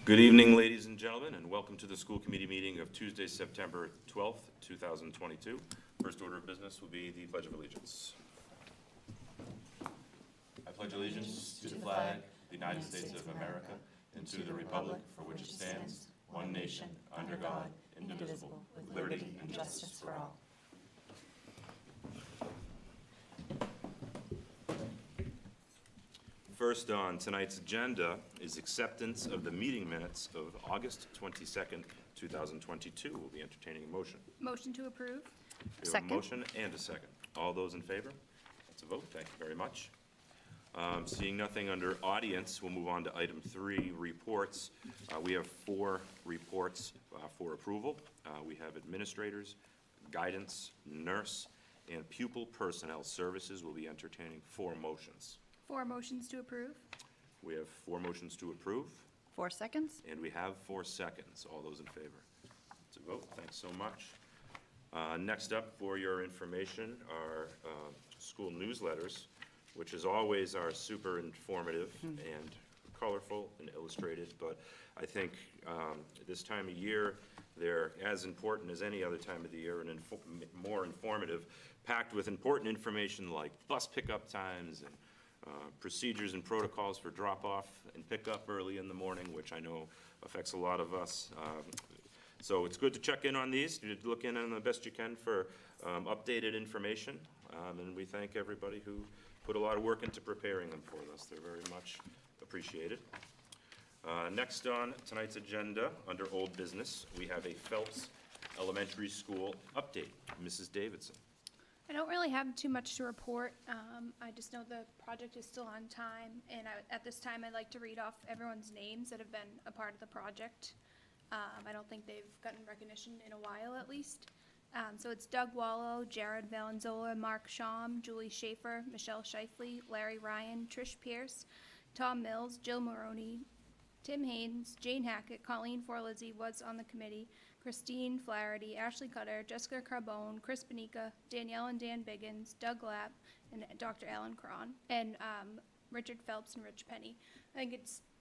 Good evening, ladies and gentlemen, and welcome to the school committee meeting of Tuesday, September 12th, 2022. First order of business will be the Pledge of Allegiance. I pledge allegiance to the flag of the United States of America and to the republic for which it stands, one nation, under God, indivisible, with liberty and justice for all. First on tonight's agenda is acceptance of the meeting minutes of August 22nd, 2022. We'll be entertaining a motion. Motion to approve. We have a motion and a second. All those in favor? That's a vote. Thank you very much. Seeing nothing under audience, we'll move on to item 3, reports. We have 4 reports for approval. We have administrators, guidance, nurse, and pupil personnel services. We'll be entertaining 4 motions. 4 motions to approve. We have 4 motions to approve. 4 seconds. And we have 4 seconds. All those in favor? It's a vote. Thanks so much. Next up, for your information, are school newsletters, which is always are super informative and colorful and illustrated. But I think this time of year, they're as important as any other time of the year and more informative, packed with important information like bus pickup times and procedures and protocols for drop-off and pick-up early in the morning, which I know affects a lot of us. So it's good to check in on these, to look in on the best you can for updated information. And we thank everybody who put a lot of work into preparing them for us. They're very much appreciated. Next on tonight's agenda, under old business, we have a Phelps Elementary School update. Mrs. Davidson. I don't really have too much to report. I just know the project is still on time, and at this time I'd like to read off everyone's names that have been a part of the project. I don't think they've gotten recognition in a while, at least. So it's Doug Wallow, Jared Valenzola, Mark Schaum, Julie Schaefer, Michelle Shifley, Larry Ryan, Trish Pierce, Tom Mills, Jill Maroney, Tim Haynes, Jane Hackett, Colleen Forlizzi was on the committee, Christine Flaherty, Ashley Cutter, Jessica Carbone, Chris Benica, Danielle and Dan Biggins, Doug Lapp, and Dr. Alan Cron, and Richard Phelps and Rich Penny. I think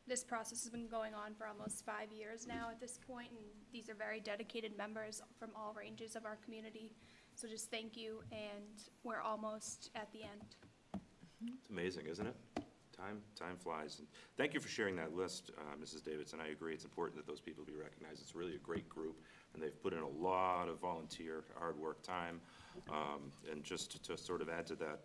this process has been going on for almost 5 years now at this point, and these are very dedicated members from all ranges of our community. So just thank you, and we're almost at the end. It's amazing, isn't it? Time flies. And thank you for sharing that list, Mrs. Davidson. I agree. It's important that those people be recognized. It's really a great group, and they've put in a lot of volunteer, hard work time. And just to sort of add to that,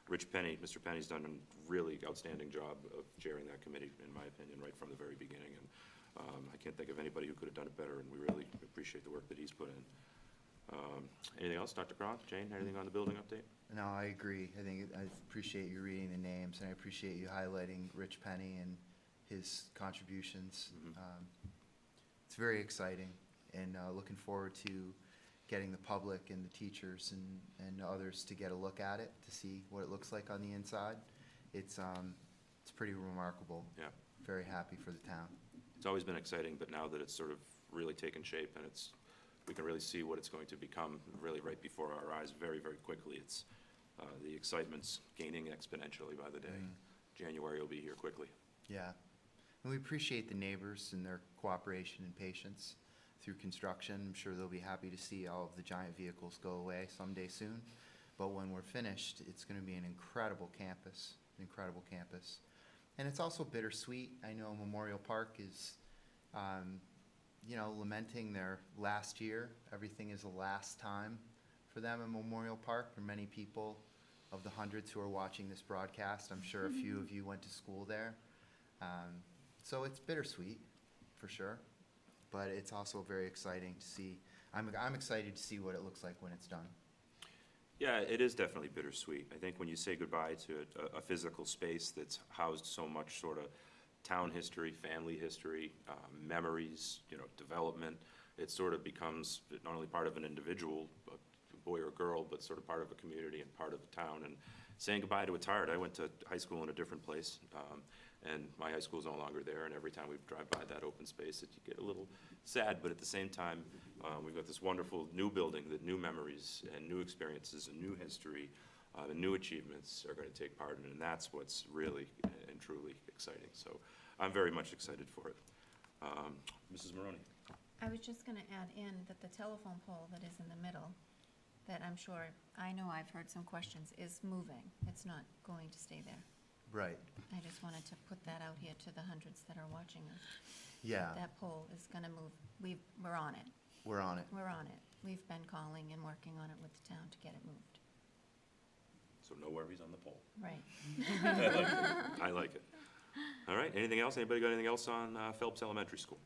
Rich Penny, Mr. Penny's done a really outstanding job of chairing that committee, in my opinion, right from the very beginning. And I can't think of anybody who could have done it better, and we really appreciate the work that he's put in. Anything else, Dr. Cron? Jane, anything on the building update? No, I agree. I appreciate you reading the names, and I appreciate you highlighting Rich Penny and his contributions. It's very exciting, and looking forward to getting the public and the teachers and others to get a look at it, to see what it looks like on the inside. It's pretty remarkable. Yeah. Very happy for the town. It's always been exciting, but now that it's sort of really taken shape and we can really see what it's going to become really right before our eyes very, very quickly. It's the excitement's gaining exponentially by the day. January will be here quickly. Yeah. And we appreciate the neighbors and their cooperation and patience through construction. I'm sure they'll be happy to see all of the giant vehicles go away someday soon. But when we're finished, it's going to be an incredible campus, And it's also bittersweet. I know Memorial Park is lamenting their last year. Everything is the last time for them in Memorial Park. For many people of the hundreds who are watching this broadcast, I'm sure a few of you went to school there. So it's bittersweet, for sure. But it's also very exciting to see. I'm excited to see what it looks like when it's done. Yeah, it is definitely bittersweet. I think when you say goodbye to a physical space that's housed so much sort of town history, family history, memories, development, it sort of becomes not only part of an individual, a boy or girl, but sort of part of a community and part of a town. And saying goodbye to it's hard. I went to high school in a different place, and my high school is no longer there, and every time we drive by that open space, you get a little sad, but at the same time, we've got this wonderful new building that new memories and new experiences and new history and new achievements are going to take part in, and that's what's really and truly exciting. So I'm very much excited for it. Mrs. Maroney? I was just gonna add in that the telephone pole that is in the middle, that I'm sure, I know I've heard some questions, is moving. It's not going to stay there. Right, I just wanted to put that out here to the hundreds that are watching us. yeah, That pole is gonna move. We're on it. we're on it. We're on it. We've been calling and working on it with the town to get it moved. So no worries on the poll. Right. I like it. I like it. All right, anything else? Anybody got anything else on Phelps Elementary School?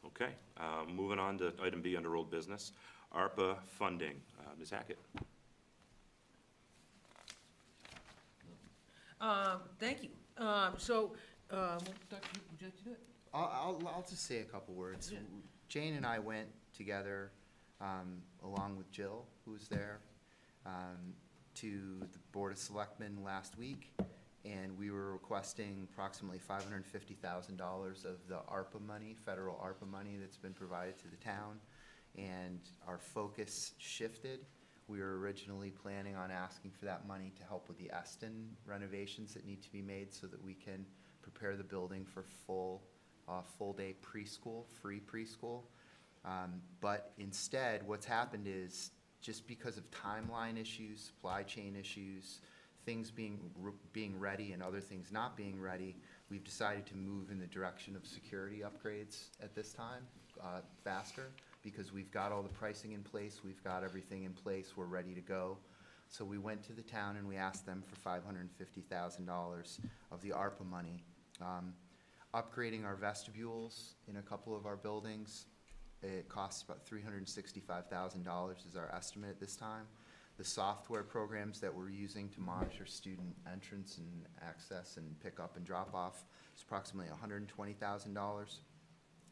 Okay, moving on to item B under old business, ARPA funding. Ms. Hackett? Thank you. So, Dr. would you like to do it? I'll just say a couple words. Yeah. Jane and I went together, along with Jill, who was there, to the Board of Selectmen last week, and we were requesting approximately $550,000 of the ARPA money, federal ARPA money that's been provided to the town, and our focus shifted. We were originally planning on asking for that money to help with the Eston renovations that need to be made so that we can prepare the building for full-day preschool, free preschool. But instead, what's happened is, just because of timeline issues, supply chain issues, things being ready and other things not being ready, we've decided to move in the direction of security upgrades at this time, faster, because we've got all the pricing in place, we've got everything in place, we're ready to go. So we went to the town and we asked them for $550,000 of the ARPA money. Upgrading our vestibules in a couple of our buildings, it costs about $365,000 is our estimate at this time. The software programs that we're using to monitor student entrance and access and pick up and drop off is approximately $120,000.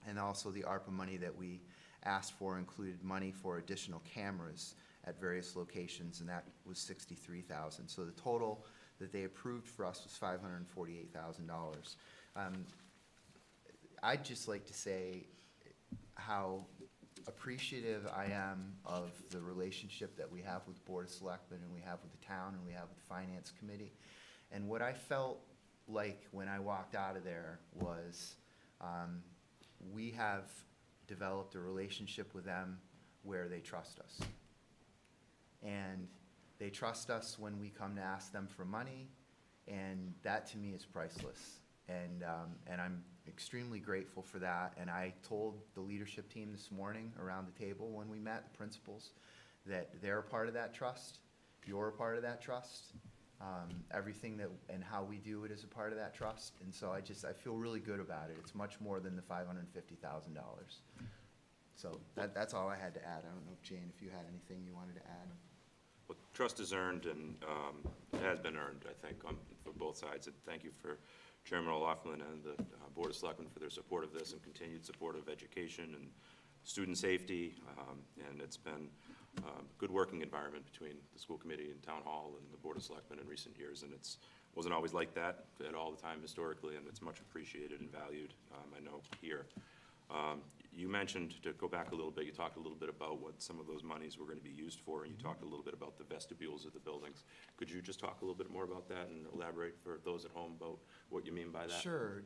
And also the ARPA money that we asked for included money for additional cameras at various locations, and that was $63,000. So the total that they approved for us was $548,000. I'd just like to say how appreciative I am of the relationship that we have with the Board of Selectmen, and we have with the town, and we have with the Finance Committee. And what I felt like when I walked out of there was, we have developed a relationship with them where they trust us. And they trust us when we come to ask them for money, and that to me is priceless. And I'm extremely grateful for that. And I told the leadership team this morning around the table when we met, the principals, that they're a part of that trust, you're a part of that trust. Everything that, and how we do it is a part of that trust. And so I feel really good about it. It's much more than the $550,000. So that's all I had to add. I don't know, Jane, if you had anything you wanted to add. Well, trust is earned, and it has been earned, I think, for both sides. And thank you for Chairman O'Loughlin and the Board of Selectmen for their support of this and continued support of education and student safety. And it's been a good working environment between the school committee and town hall and the Board of Selectmen in recent years. And it wasn't always like that at all the time historically, and it's much appreciated and valued, I know, here. You mentioned, to go back a little bit, you talked a little bit about what some of those monies were going to be used for, and you talked a little bit about the vestibules of the buildings. Could you just talk a little bit more about that and elaborate for those at home about what you mean by that? Sure.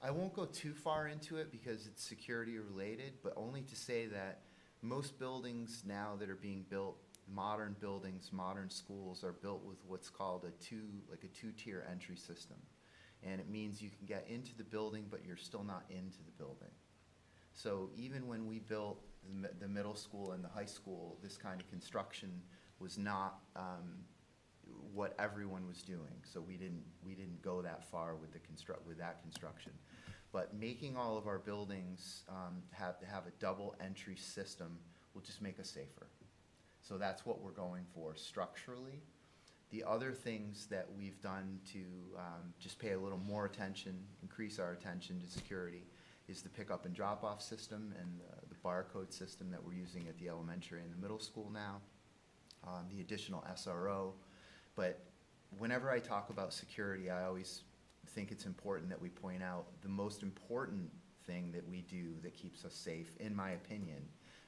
I won't go too far into it because it's security related, but only to say that most buildings now that are being built, modern buildings, modern schools, are built with what's called a two-tier entry system. And it means you can get into the building, but you're still not into the building. So even when we built the middle school and the high school, this kind of construction was not what everyone was doing. So we didn't go that far with that construction. But making all of our buildings have a double entry system will just make us safer. So that's what we're going for structurally. The other things that we've done to just pay a little more attention, increase our attention to security, is the pickup and drop-off system and the barcode system that we're using at the elementary and the middle school now, the additional SRO. But whenever I talk about security, I always think it's important that we point out the most important thing that we do that keeps us safe, in my opinion,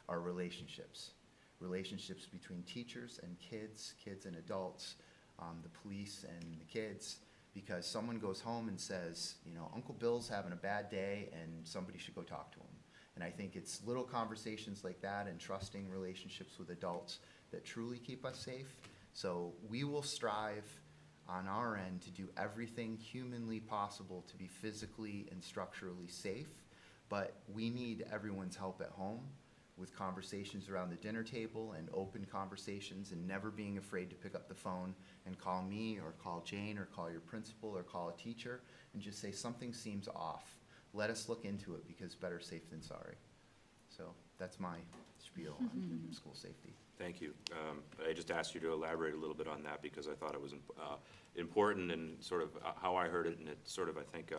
are relationships. Relationships between teachers and kids and adults, the police and the kids, because someone goes home and says, you know, Uncle Bill's having a bad day and somebody should go talk to him. And I think it's little conversations like that and trusting relationships with adults that truly keep us safe. So we will strive on our end to do everything humanly possible to be physically and structurally safe, but we need everyone's help at home with conversations around the dinner table and open conversations and never being afraid to pick up the phone and call me or call Jane or call your principal or call a teacher and just say something seems off. Let us look into it because better safe than sorry. So that's my spiel on school safety. Thank you. I just asked you to elaborate a little bit on that because I thought it was important and sort of how I heard it, and it sort of, I think,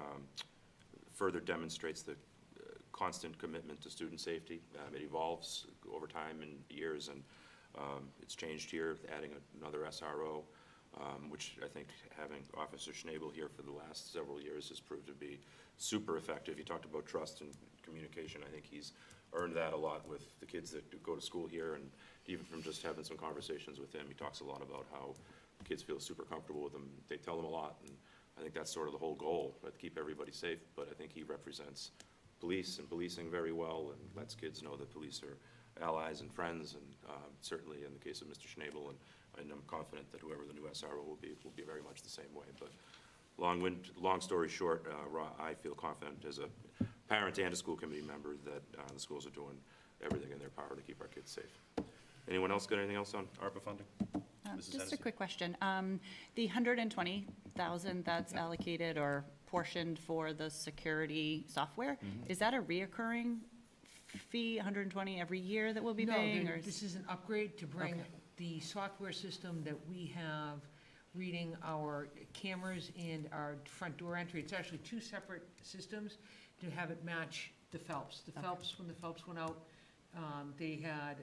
further demonstrates the constant commitment to student safety. It evolves over time and years, and it's changed here, adding another SRO, which I think having Officer Schnabel here for the last several years has proved to be super effective. You talked about trust and communication. I think he's earned that a lot with the kids that go to school here, and even from just having some conversations with him, he talks a lot about how kids feel super comfortable with him. They tell him a lot, and I think that's sort of the whole goal, to keep everybody safe. But I think he represents police and policing very well, and lets kids know that police are allies and friends, and certainly in the case of Mr. Schnabel, and I'm confident that whoever the new SRO will be very much the same way. But long story short, I feel confident as a parent and a school committee member that the schools are doing everything in their power to keep our kids safe. Anyone else got anything else on ARPA funding? Mrs. Just a Hennessy? quick question. The 120,000 that's allocated or portioned for the security software, is that a reoccurring fee, 120 every year that we'll be paying? No, or this is an upgrade to bring Okay. the software system that we have reading our cameras and our front door entry. It's actually two separate systems to have it match the Phelps. The Okay. Phelps, when the Phelps went out, they had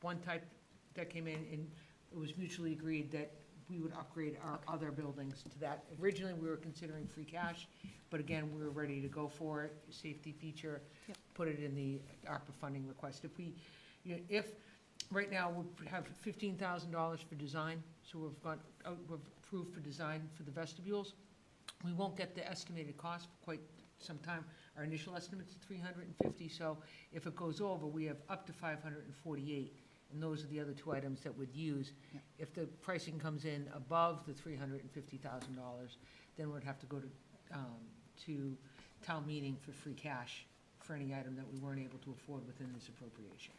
one type that came in, and it was mutually agreed that we would upgrade our other buildings to that. Originally, we were considering free cash, but again, we were ready to go for it, safety feature, Yep. put it in the ARPA funding request. If we, if, right now, we have $15,000 for design, so we've approved for design for the vestibules. We won't get the estimated cost for quite some time. Our initial estimate's $350, so if it goes over, we have up to $548. And those are the other two items that we'd use. Yep. If the pricing comes in above the $350,000, then we'd have to go to town meeting for free cash for any item that we weren't able to afford within this appropriation.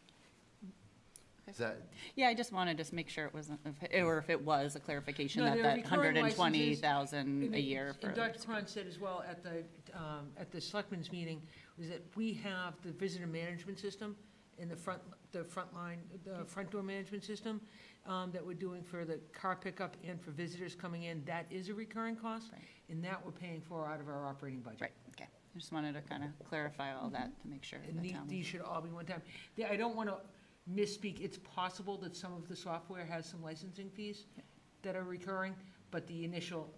Is that, Yeah, I just wanted to make sure it wasn't, or if it was a clarification No, that they're that recurring licenses. 120,000 a year for. And Dr. Cron said as well at the selectmen's meeting, was that we have the visitor management system in the front door management system that we're doing for the car pickup and for visitors coming in. That is a recurring cost, Right. and that we're paying for out of our operating budget. Right, okay. I just wanted to kind of clarify all that to make sure And the town. these should all be one time. Yeah, I don't want to misspeak. It's possible that some of the software has some licensing fees that are recurring, but the initial,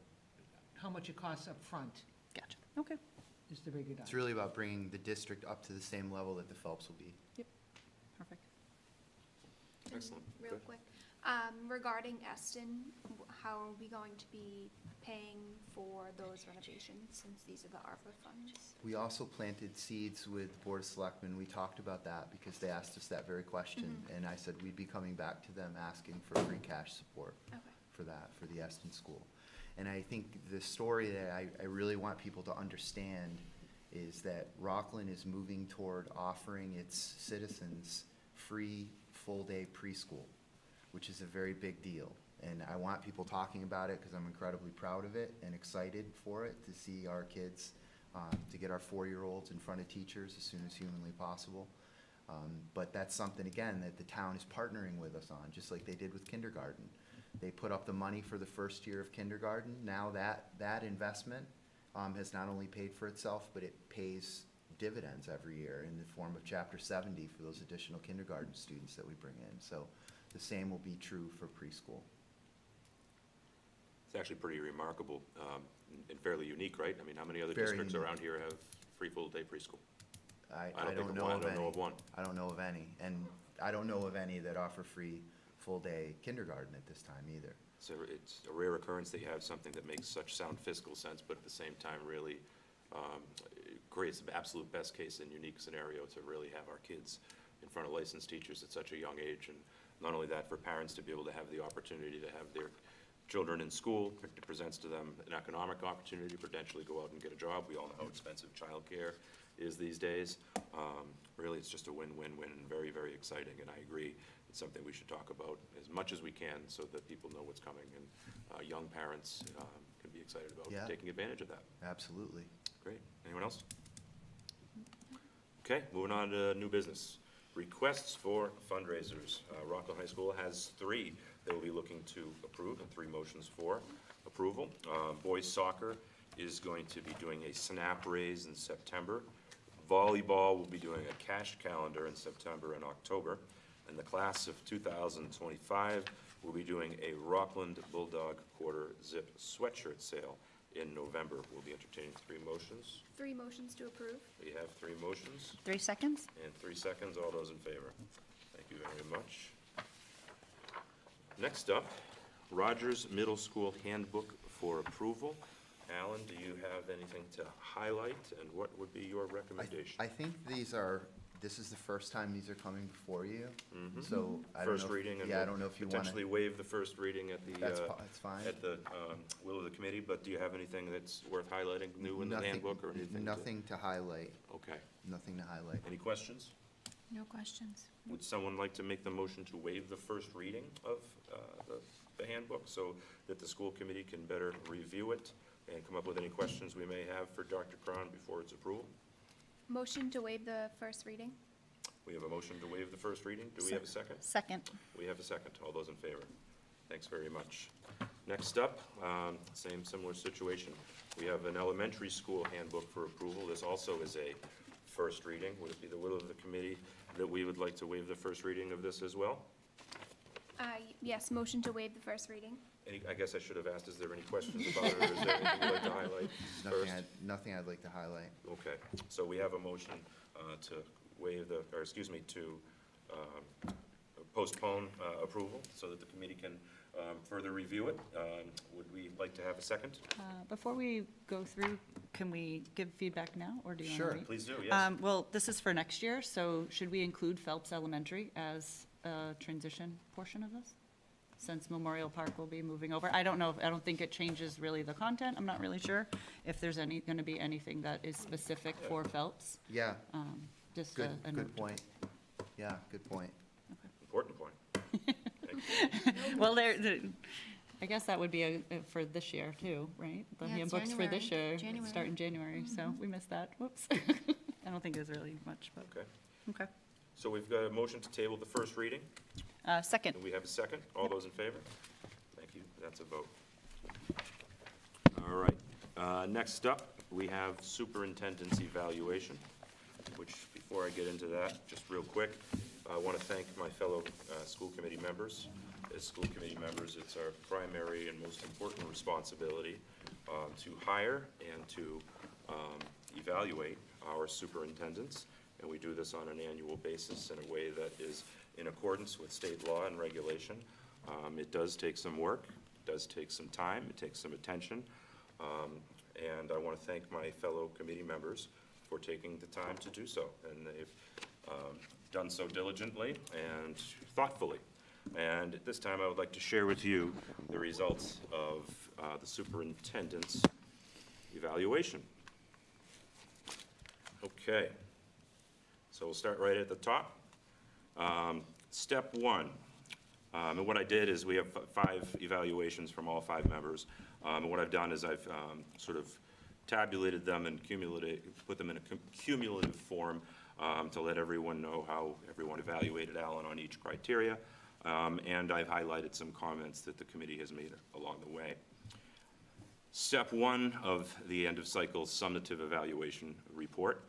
how much it costs up front Gotcha, okay. is the bigger it's dollar. really about bringing the district up to the same level that the Phelps will be. Perfect. Excellent. Real Good. quick, regarding Eston, how are we going to be paying for those renovations since these are the ARPA funds? We also planted seeds with Board of Selectmen. We talked about that because they asked us that very question. And I said we'd be coming back to them asking for free cash support Okay. for that, for the Eston School. And I think the story that I really want people to understand is that Rockland is moving toward offering its citizens free full-day preschool, which is a very big deal. And I want people talking about it because I'm incredibly proud of it and excited for it, to see our kids, to get our 4-year-olds in front of teachers as soon as humanly possible. But that's something, again, that the town is partnering with us on, just like they did with kindergarten. They put up the money for the first year of kindergarten. Now that investment has not only paid for itself, but it pays dividends every year in the form of Chapter 70 for those additional kindergarten students that we bring in. So the same will be true for preschool. It's actually pretty remarkable and fairly unique, right? I mean, how many other Very districts unique. around here have free full-day preschool? I think don't of know one. of I don't know any. of one. I don't know of any. And I don't know of any that offer free full-day kindergarten at this time either. it's a rare occurrence that you have something that makes such sound fiscal sense, but at the same time really it creates the absolute best case and unique scenario to really have our kids in front of licensed teachers at such a young age. And not only that, for parents to be able to have the opportunity to have their children in school, it presents to them an economic opportunity to potentially go out and get a job. We all know how expensive childcare is these days. Really, it's just a win-win-win and very, very exciting. And I agree, it's something we should talk about as much as we can so that people know what's coming and young parents can be excited about Yeah. taking advantage of that. Absolutely. Great. Anyone else? Okay, moving on to new business. Requests for fundraisers. Rockland High School has 3 they will be looking to approve and 3 motions for approval. Boys soccer is going to be doing a snap raise in September. Volleyball will be doing a cash calendar in September and October. And the class of 2025 will be doing a Rockland Bulldog quarter zip sweatshirt sale in November. We'll be entertaining 3 motions. 3 motions to approve. We have 3 motions 3 seconds? and 3 seconds. All those in favor? Thank you very much. Next up, Rogers Middle School Handbook for approval. Alan, do you have anything to highlight, and what would be your recommendation? I think this is the first time these are coming before you, Mhm. so I don't know. First reading, and Yeah, I we'll don't know if you want potentially to. waive the first reading at the, That's fine. at the will of the committee, but do you have anything that's worth highlighting new in the Nothing- handbook or anything? Nothing to highlight, Okay. nothing to highlight. Any questions? No questions. Would someone like to make the motion to waive the first reading of the handbook so that the school committee can better review it and come up with any questions we may have for Dr. Cron before its approval? Motion to waive the first reading. We have a motion to waive the first reading. Do we have a second? Second. We have a second. All those in favor? Thanks very much. Next up, similar situation. We have an elementary school handbook for approval. This also is a first reading. Would it be the will of the committee that we would like to waive the first reading of this as well? Yes, motion to waive the first reading. I guess I should have asked, is there any questions about it, or is there anything you'd like to highlight first? Nothing I'd like to highlight. Okay, so we have a motion to waive to postpone approval so that the committee can further review it. Would we like to have a second? Before we go through, can we give feedback now, or do you want to Sure. wait? Please do, yes. Well, this is for next year, so should we include Phelps Elementary as a transition portion of this? Since Memorial Park will be moving over. I don't know, I don't think it changes really the content. I'm not really sure if there's going to be anything that is specific for Phelps. Yeah, Just good, a good note. point. Yeah, good point. Important point. Thank you. Well, I guess that would be for this year too, right? The Yeah, it's handbooks for this year January. start in January, so we missed that. Whoops. I don't think there's really much, but, Okay, okay. so we've got a motion to table the first reading. Second. Do we have a second? All those in favor? Thank you, that's a vote. All right, next up, we have Superintendents Evaluation, which, before I get into that, just real quick, I want to thank my fellow school committee members. As school committee members, it's our primary and most important responsibility to hire and to evaluate our superintendents, and we do this on an annual basis in a way that is in accordance with state law and regulation. It does take some work, it does take some time, it takes some attention, and I want to thank my fellow committee members for taking the time to do so, and they've done so diligently and thoughtfully. And at this time, I would like to share with you the results of the superintendent's evaluation. Okay, so we'll start right at the top. Step 1, and what I did is we have 5 evaluations from all 5 members. And what I've done is I've sort of tabulated them and put them in a cumulative form to let everyone know how everyone evaluated Alan on each criteria. And I've highlighted some comments that the committee has made along the way. Step 1 of the end of cycle summative evaluation report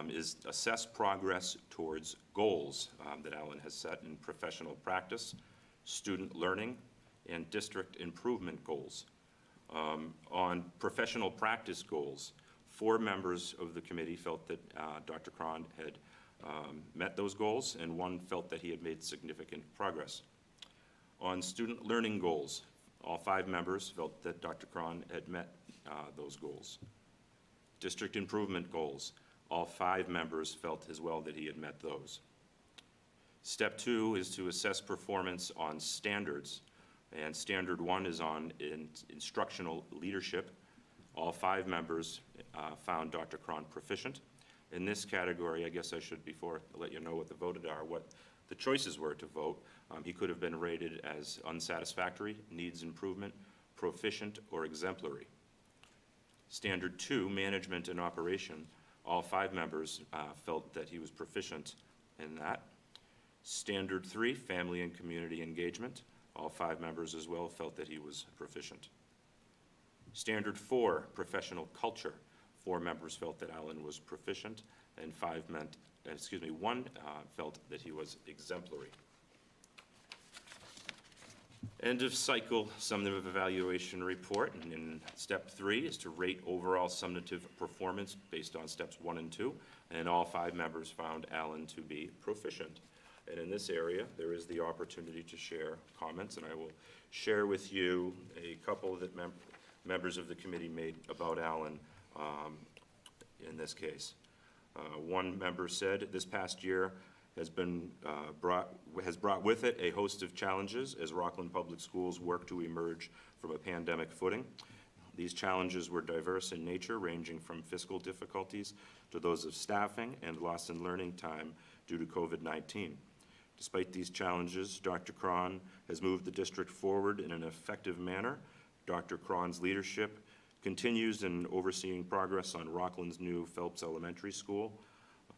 is assess progress towards goals that Alan has set in professional practice, student learning, and district improvement goals. On professional practice goals, 4 members of the committee felt that Dr. Cron had met those goals, and 1 felt that he had made significant progress. On student learning goals, All 5 members felt that Dr. Cron had met those goals. District improvement goals. All 5 members felt as well that he had met those. Step 2 is to assess performance on standards, and standard 1 is on instructional leadership. All 5 members found Dr. Cron proficient. In this category, I guess I should, before I let you know what the voted are, what the choices were to vote. He could have been rated as unsatisfactory, needs improvement, proficient, or exemplary. Standard 2, management and operation. All 5 members felt that he was proficient in that. Standard 3, family and community engagement. All 5 members as well felt that he was proficient. Standard 4, professional culture. 4 members felt that Alan was proficient, and 1 felt that he was exemplary. End of cycle summative evaluation report, and in step 3 is to rate overall summative performance based on steps 1 and 2, and all 5 members found Alan to be proficient. And in this area, there is the opportunity to share comments, and I will share with you a couple that members of the committee made about Alan in this case. One member said, "This past year has brought with it a host of challenges as Rockland Public Schools work to emerge from a pandemic footing. These challenges were diverse in nature, ranging from fiscal difficulties to those of staffing and loss in learning time due to COVID-19. Despite these challenges, Dr. Cron has moved the district forward in an effective manner. Dr. Cron's leadership continues in overseeing progress on Rockland's new Phelps Elementary School.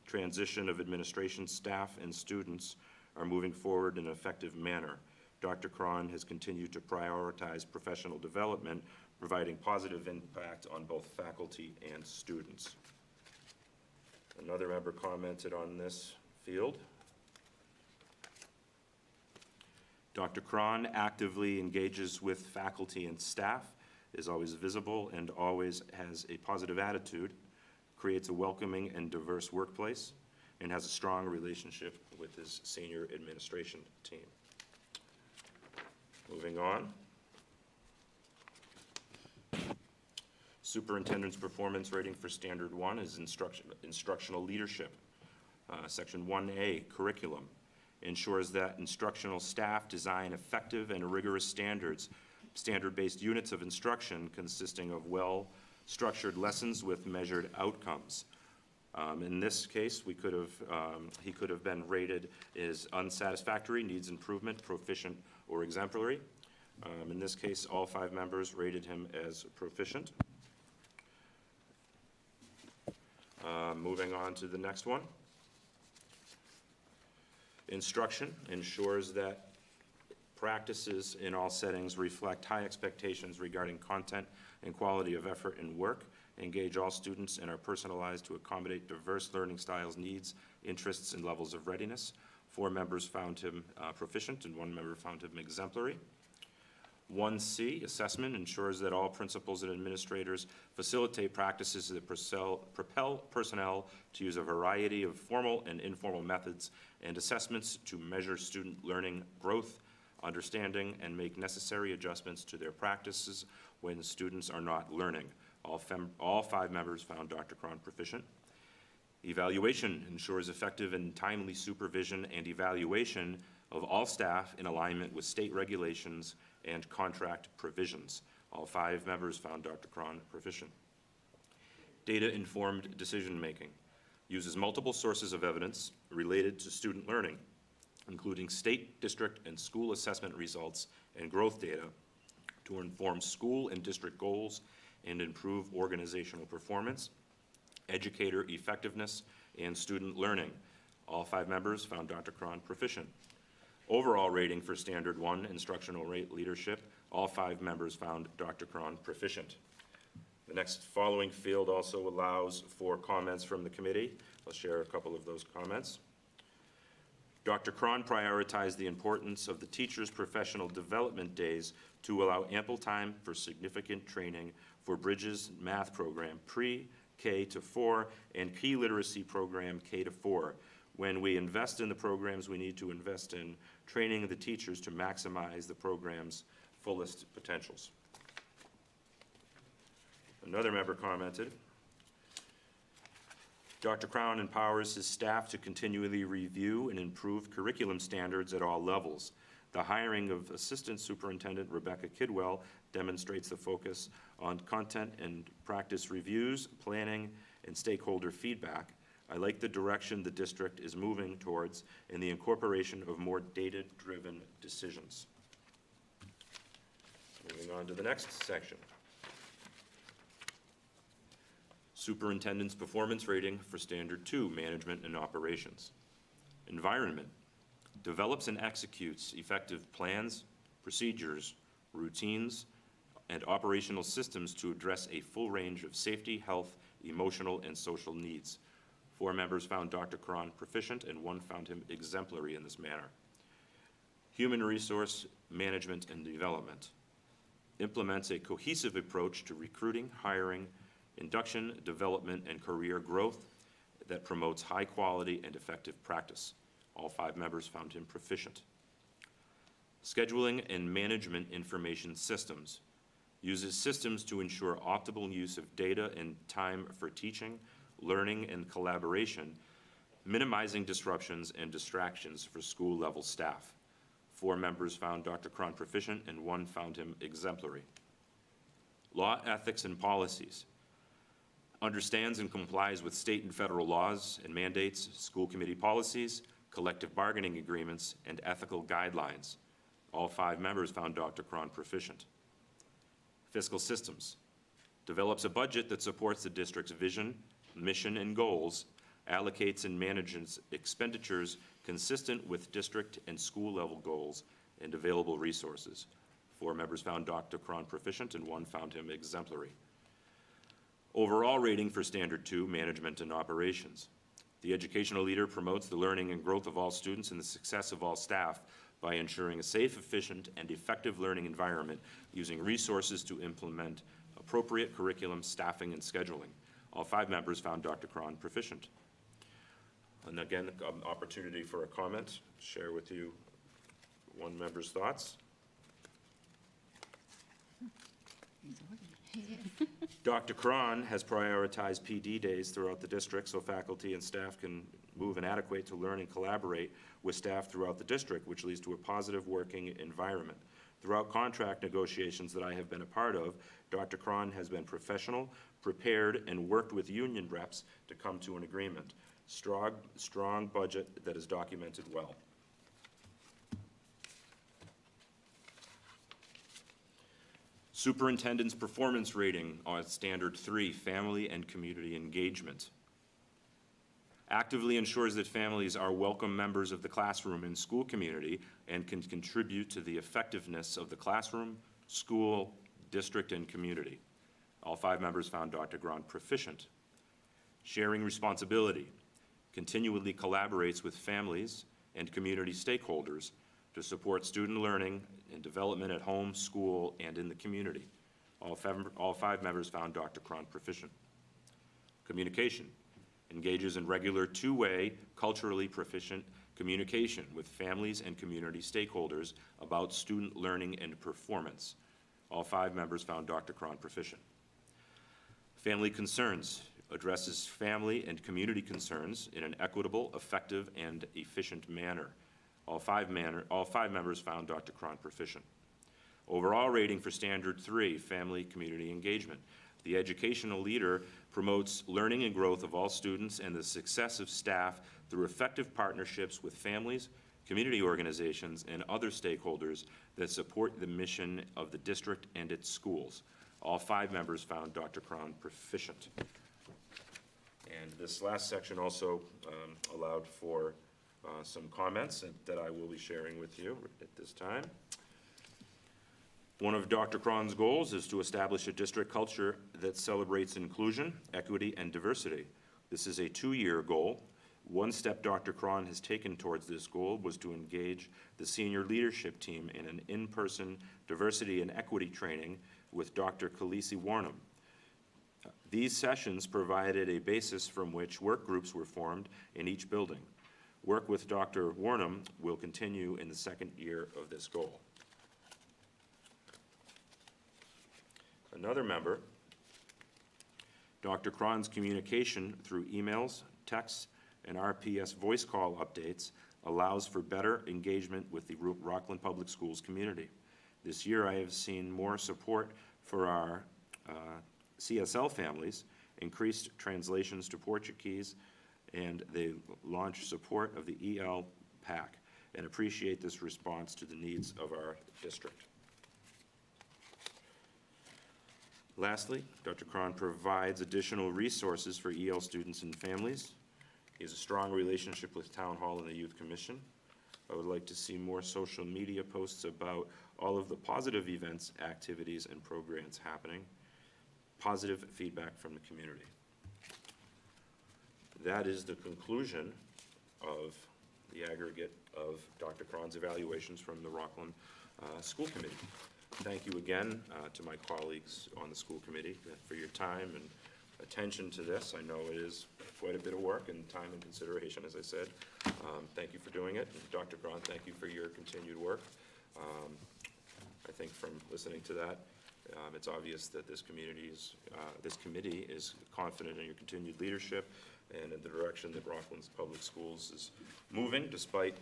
Transition of administration staff and students are moving forward in an effective manner. Dr. Cron has continued to prioritize professional development, providing positive impact on both faculty and students." Another member commented on this field. Dr. Cron actively engages with faculty and staff, is always visible and always has a positive attitude, creates a welcoming and diverse workplace, and has a strong relationship with his senior administration team. Moving on. Superintendent's performance rating for Standard 1 is instructional leadership. Section 1A, curriculum, ensures that instructional staff design effective and rigorous standard-based units of instruction consisting of well-structured lessons with measured outcomes. In this case, he could have been rated as unsatisfactory, needs improvement, proficient, or exemplary. In this case, all 5 members rated him as proficient. Moving on to the next one. Instruction ensures that practices in all settings reflect high expectations regarding content and quality of effort and work, engage all students, and are personalized to accommodate diverse learning styles, needs, interests, and levels of readiness. 4 members found him proficient, and 1 member found him exemplary. 1C, assessment, ensures that all principals and administrators facilitate practices that propel personnel to use a variety of formal and informal methods and assessments to measure student learning growth, understanding, and make necessary adjustments to their practices when students are not learning. All 5 members found Dr. Cron proficient. Evaluation ensures effective and timely supervision and evaluation of all staff in alignment with state regulations and contract provisions. All 5 members found Dr. Cron proficient. Data-informed decision-making uses multiple sources of evidence related to student learning, including state, district, and school assessment results and growth data to inform school and district goals and improve organizational performance, educator effectiveness, and student learning. All 5 members found Dr. Cron proficient. Overall rating for Standard 1, instructional leadership, all 5 members found Dr. Cron proficient. The next following field also allows for comments from the committee. I'll share a couple of those comments. Dr. Cron prioritized the importance of the teacher's professional development days to allow ample time for significant training for Bridges math program pre-K to 4 and key literacy program K to 4. When we invest in the programs, we need to invest in training the teachers to maximize the program's fullest potentials. Another member commented, Dr. Crown empowers his staff to continually review and improve curriculum standards at all levels. The hiring of Assistant Superintendent Rebecca Kidwell demonstrates the focus on content and practice reviews, planning, and stakeholder feedback. I like the direction the district is moving towards and the incorporation of more data-driven decisions. Moving on to the next section. Superintendent's performance rating for Standard 2, Management and Operations. Environment. Develops and executes effective plans, procedures, routines, and operational systems to address a full range of safety, health, emotional, and social needs. 4 members found Dr. Cron proficient, and 1 found him exemplary in this manner. Human resource management and development. Implements a cohesive approach to recruiting, hiring, induction, development, and career growth that promotes high quality and effective practice. All 5 members found him proficient. Scheduling and management information systems. Uses systems to ensure optimal use of data and time for teaching, learning, and collaboration, minimizing disruptions and distractions for school-level staff. 4 members found Dr. Cron proficient, and 1 found him exemplary. Law, ethics, and policies. Understands and complies with state and federal laws and mandates, school committee policies, collective bargaining agreements, and ethical guidelines. All 5 members found Dr. Cron proficient. Fiscal systems. Develops a budget that supports the district's vision, mission, and goals, allocates and manages expenditures consistent with district and school-level goals and available resources. 4 members found Dr. Cron proficient, and 1 found him exemplary. Overall rating for Standard 2, Management and Operations. The educational leader promotes the learning and growth of all students and the success of all staff by ensuring a safe, efficient, and effective learning environment using resources to implement appropriate curriculum, staffing, and scheduling. All 5 members found Dr. Cron proficient. And again, an opportunity for a comment, share with you 1 member's thoughts. Dr. Cron has prioritized PD days throughout the district so faculty and staff can move and adequate to learn and collaborate with staff throughout the district, which leads to a positive working environment. Throughout contract negotiations that I have been a part of, Dr. Cron has been professional, prepared, and worked with union reps to come to an agreement. Strong budget that is documented well. Superintendent's performance rating on Standard 3, Family and Community Engagement. Actively ensures that families are welcome members of the classroom and school community and can contribute to the effectiveness of the classroom, school, district, and community. All 5 members found Dr. Cron proficient. Sharing responsibility. Continually collaborates with families and community stakeholders to support student learning and development at home, school, and in the community. All 5 members found Dr. Cron proficient. Communication. Engages in regular 2-way, culturally proficient communication with families and community stakeholders about student learning and performance. All 5 members found Dr. Cron proficient. Family concerns. Addresses family and community concerns in an equitable, effective, and efficient manner. All 5 members found Dr. Cron proficient. Overall rating for Standard 3, Family Community Engagement. The educational leader promotes learning and growth of all students and the success of staff through effective partnerships with families, community organizations, and other stakeholders that support the mission of the district and its schools. All 5 members found Dr. Cron proficient. And this last section also allowed for some comments that I will be sharing with you at this time. One of Dr. Cron's goals is to establish a district culture that celebrates inclusion, equity, and diversity. This is a 2-year goal. One step Dr. Cron has taken towards this goal was to engage the senior leadership team in an in-person diversity and equity training with Dr. Khaleesi Warnham. These sessions provided a basis from which work groups were formed in each building. Work with Dr. Warnham will continue in the 2nd year of this goal. another member, Dr. Cron's communication through emails, texts, and RPS voice call updates allows for better engagement with the Rockland Public Schools community. This year, I have seen more support for our CSL families, increased translations to Portuguese, and they launched support of the EL PAC, and appreciate this response to the needs of our district. Lastly, Dr. Cron provides additional resources for EL students and families. He has a strong relationship with Town Hall and the Youth Commission. I would like to see more social media posts about all of the positive events, activities, and programs happening. Positive feedback from the community. That is the conclusion of the aggregate of Dr. Cron's evaluations from the Rockland School Committee. Thank you again to my colleagues on the school committee for your time and attention to this. I know it is quite a bit of work and time and consideration, as I said. Thank you for doing it. And Dr. Cron, thank you for your continued work. I think from listening to that, it's obvious that this committee is confident in your continued leadership and in the direction that Rockland's Public Schools is moving, despite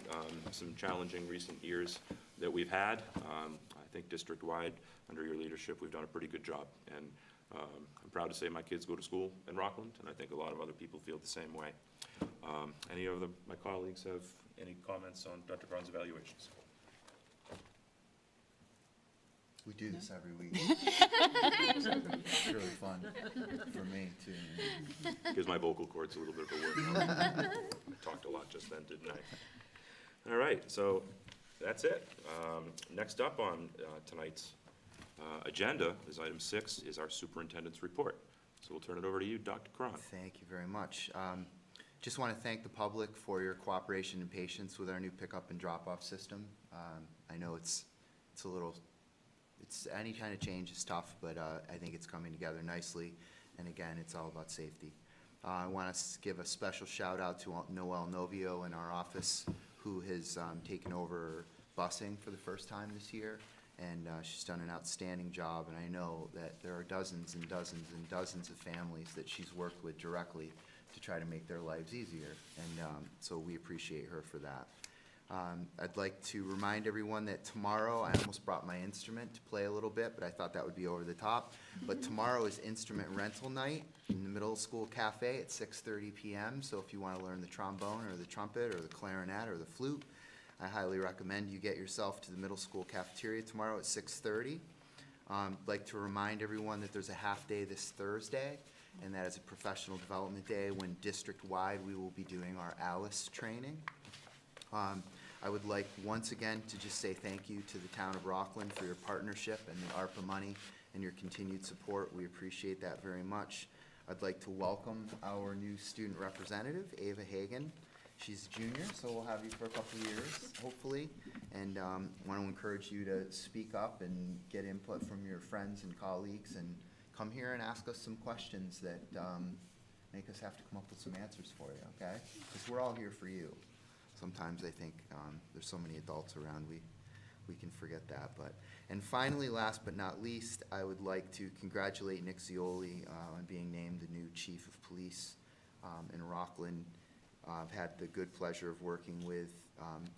some challenging recent years that we've had. I think district-wide, under your leadership, we've done a pretty good job. And I'm proud to say my kids go to school in Rockland, and I think a lot of other people feel the same way. Any of my colleagues have any comments on Dr. Cron's evaluations? We do this every week. It's really fun for me, too. Gives my vocal cords a little bit of a workout. I talked a lot just then, didn't I? All right, so that's it. Next up on tonight's agenda is item 6, is our superintendent's report. So we'll turn it over to you, Dr. Cron. Thank you very much. Just want to thank the public for your cooperation and patience with our new pickup and drop-off system. I know it's any kind of change is tough, but I think it's coming together nicely. And again, it's all about safety. I want to give a special shout out to Noelle Novio in our office, who has taken over busing for the first time this year. And she's done an outstanding job. And I know that there are dozens and dozens and dozens of families that she's worked with directly to try to make their lives easier. And so we appreciate her for that. I'd like to remind everyone that tomorrow, I almost brought my instrument to play a little bit, but I thought that would be over the top. But tomorrow is instrument rental night in the middle school cafe at 6:30 p.m. So if you want to learn the trombone or the trumpet or the clarinet or the flute, I highly recommend you get yourself to the middle school cafeteria tomorrow at 6:30. I'd like to remind everyone that there's a half day this Thursday, and that is a professional development day when district-wide we will be doing our ALICE training. I would like once again to just say thank you to the town of Rockland for your partnership and the ARPA money and your continued support. We appreciate that very much. I'd like to welcome our new student representative, Ava Hagan. She's a junior, so we'll have you for a couple of years, hopefully. And want to encourage you to speak up and get input from your friends and colleagues, and come here and ask us some questions that make us have to come up with some answers for you, okay? Because we're all here for you. Sometimes I think there's so many adults around, we can forget that. And finally, last but not least, I would like to congratulate Nick Zioli on being named the new Chief of Police in Rockland. I've had the good pleasure of working with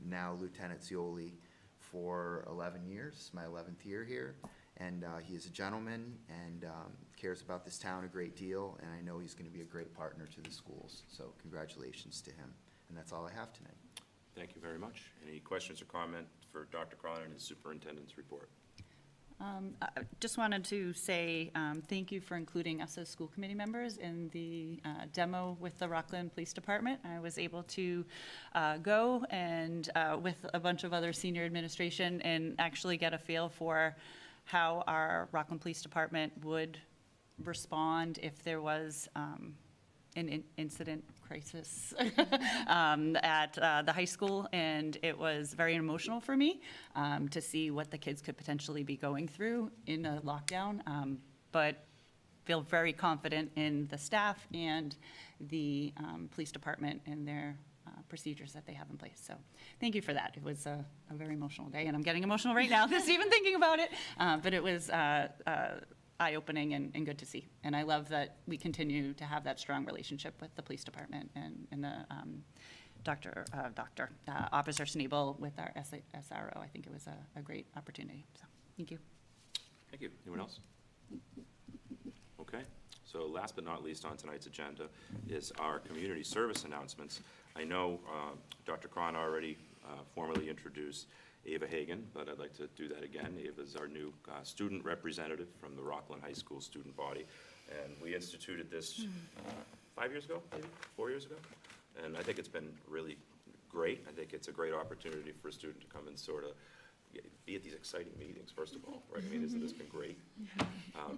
now Lieutenant Zioli for 11 years, my 11th year here. And he is a gentleman and cares about this town a great deal, and I know he's going to be a great partner to the schools. So congratulations to him. And that's all I have tonight. Thank you very much. Any questions or comment for Dr. Cron and his superintendent's report? I just wanted to say thank you for including us as school committee members in the demo with the Rockland Police Department. I was able to go and with a bunch of other senior administration and actually get a feel for how our Rockland Police Department would respond if there was an incident crisis at the high school, and it was very emotional for me to see what the kids could potentially be going through in a lockdown, but feel very confident in the staff and the police department and their procedures that they have in place. So thank you for that. It was a very emotional day, and I'm getting emotional right now just even thinking about it, but it was eye-opening and good to see. And I love that we continue to have that strong relationship with the police department and the Officer Sneebel with our SRO. I think it was a great opportunity, so, thank you. Thank you. Anyone else? Okay, so last but not least on tonight's agenda is our community service announcements. I know Dr. Cron already formally introduced Ava Hagan, but I'd like to do that again. Ava is our new student representative from the Rockland High School student body, and we instituted this 5 years ago, maybe 4 years ago, and I think it's been really great. I think it's a great opportunity for a student to come and sort of be at these exciting meetings, first of all, right? I mean, isn't this been great?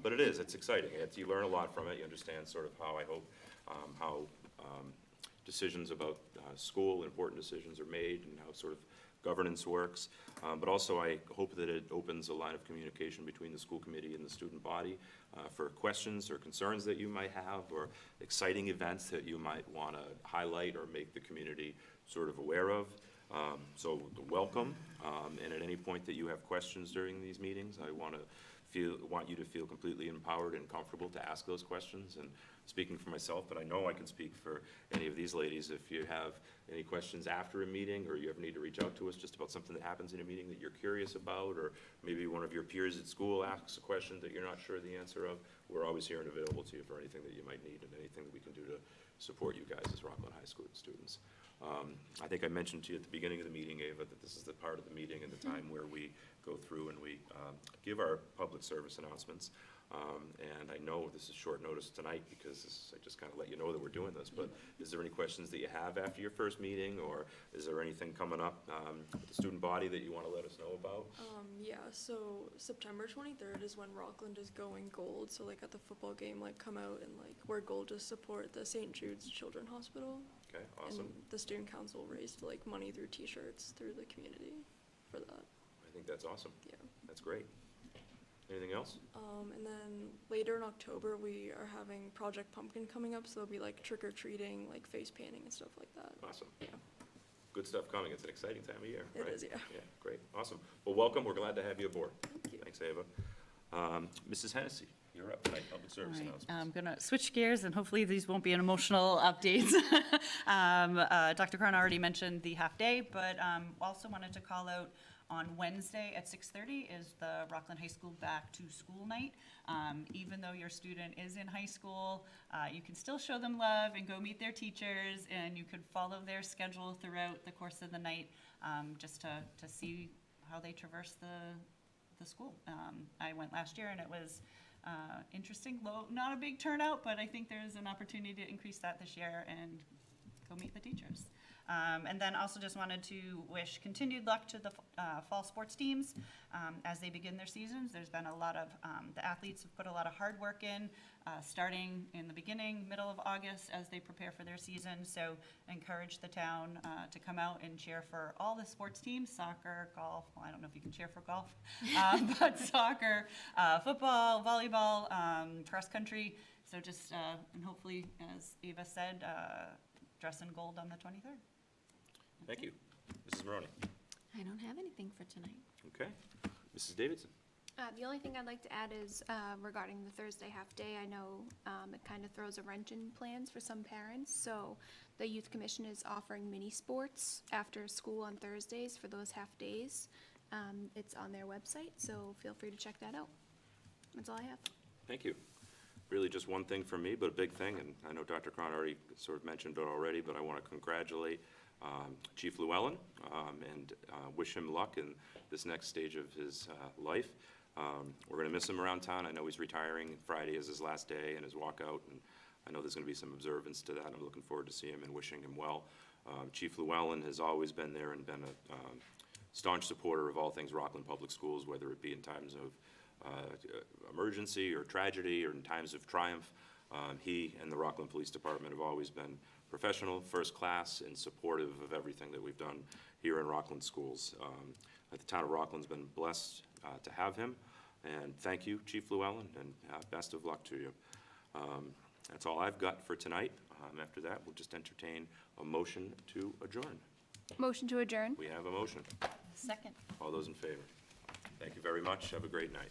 But it's exciting. You learn a lot from it. You understand sort of how, I hope, how decisions about school, important decisions are made, and how sort of governance works. But also, I hope that it opens a line of communication between the school committee and the student body for questions or concerns that you might have, or exciting events that you might want to highlight or make the community sort of aware of. So welcome, and at any point that you have questions during these meetings, I want you to feel completely empowered and comfortable to ask those questions. And speaking for myself, but I know I can speak for any of these ladies, if you have any questions after a meeting, or you ever need to reach out to us just about something that happens in a meeting that you're curious about, or maybe one of your peers at school asks a question that you're not sure the answer of, we're always here and available to you for anything that you might need and anything that we can do to support you guys as Rockland High School students. I think I mentioned to you at the beginning of the meeting, Ava, that this is the part of the meeting and the time where we go through and we give our public service announcements. And I know this is short notice tonight because I just kind of let you know that we're doing this, but is there any questions that you have after your first meeting, or is there anything coming up with the student body that you want to let us know about? Yeah, so September 23rd is when Rockland is going gold, so like at the football game, like come out and like wear gold to support the St. Jude's Children's Hospital. Okay, awesome. And the student council raised like money through t-shirts through the community for that. I think that's awesome. Yeah. That's great. Anything else? And then later in October, we are having Project Pumpkin coming up, so there'll be like trick-or-treating, like face painting and stuff like that. Awesome. Yeah. Good stuff coming. It's an exciting time of year, It right? is, yeah. Yeah, great, awesome. Well, welcome. We're glad to have you aboard. Thank you. Thanks, Ava. Mrs. Hennessy, you're up tonight, public service All right, announcements. I'm going to switch gears, and hopefully these won't be an emotional updates. Dr. Cron already mentioned the half-day, but also wanted to call out on Wednesday at 6:30 is the Rockland High School Back to School Night. Even though your student is in high school, you can still show them love and go meet their teachers, and you could follow their schedule throughout the course of the night, just to see how they traverse the school. I went last year, and it was interesting, low, not a big turnout, but I think there's an opportunity to increase that this year and go meet the teachers. And then also just wanted to wish continued luck to the fall sports teams as they begin their seasons. There's been a lot of, the athletes have put a lot of hard work in, starting in the beginning, middle of August, as they prepare for their season. So encourage the town to come out and cheer for all the sports teams, soccer, golf, well, I don't know if you can cheer for golf, but soccer, football, volleyball, cross country. So just, and hopefully, as Ava said, dress in gold on the 23rd. Thank you. Mrs. Maroney. I don't have anything for tonight. Okay. Mrs. Davidson. The only thing I'd like to add is regarding the Thursday half-day. I know it kind of throws a wrench in plans for some parents, so the Youth Commission is offering mini sports after school on Thursdays for those half-days. It's on their website, so feel free to check that out. That's all I have. Thank you. Really just one thing from me, but a big thing, and I know Dr. Cron already sort of mentioned it already, but I want to congratulate Chief Llewellyn and wish him luck in this next stage of his life. We're going to miss him around town. I know he's retiring. Friday is his last day and his walkout, and I know there's going to be some observance to that. I'm looking forward to seeing him and wishing him well. Chief Llewellyn has always been there and been a staunch supporter of all things Rockland Public Schools, whether it be in times of emergency or tragedy or in times of triumph. He and the Rockland Police Department have always been professional, first class, and supportive of everything that we've done here in Rockland schools. The town of Rockland's been blessed to have him, and thank you, Chief Llewellyn, and best of luck to you. That's all I've got for tonight. After that, we'll just entertain a motion to adjourn. Motion to adjourn. We have a motion. Second. All those in favor? Thank you very much. Have a great night.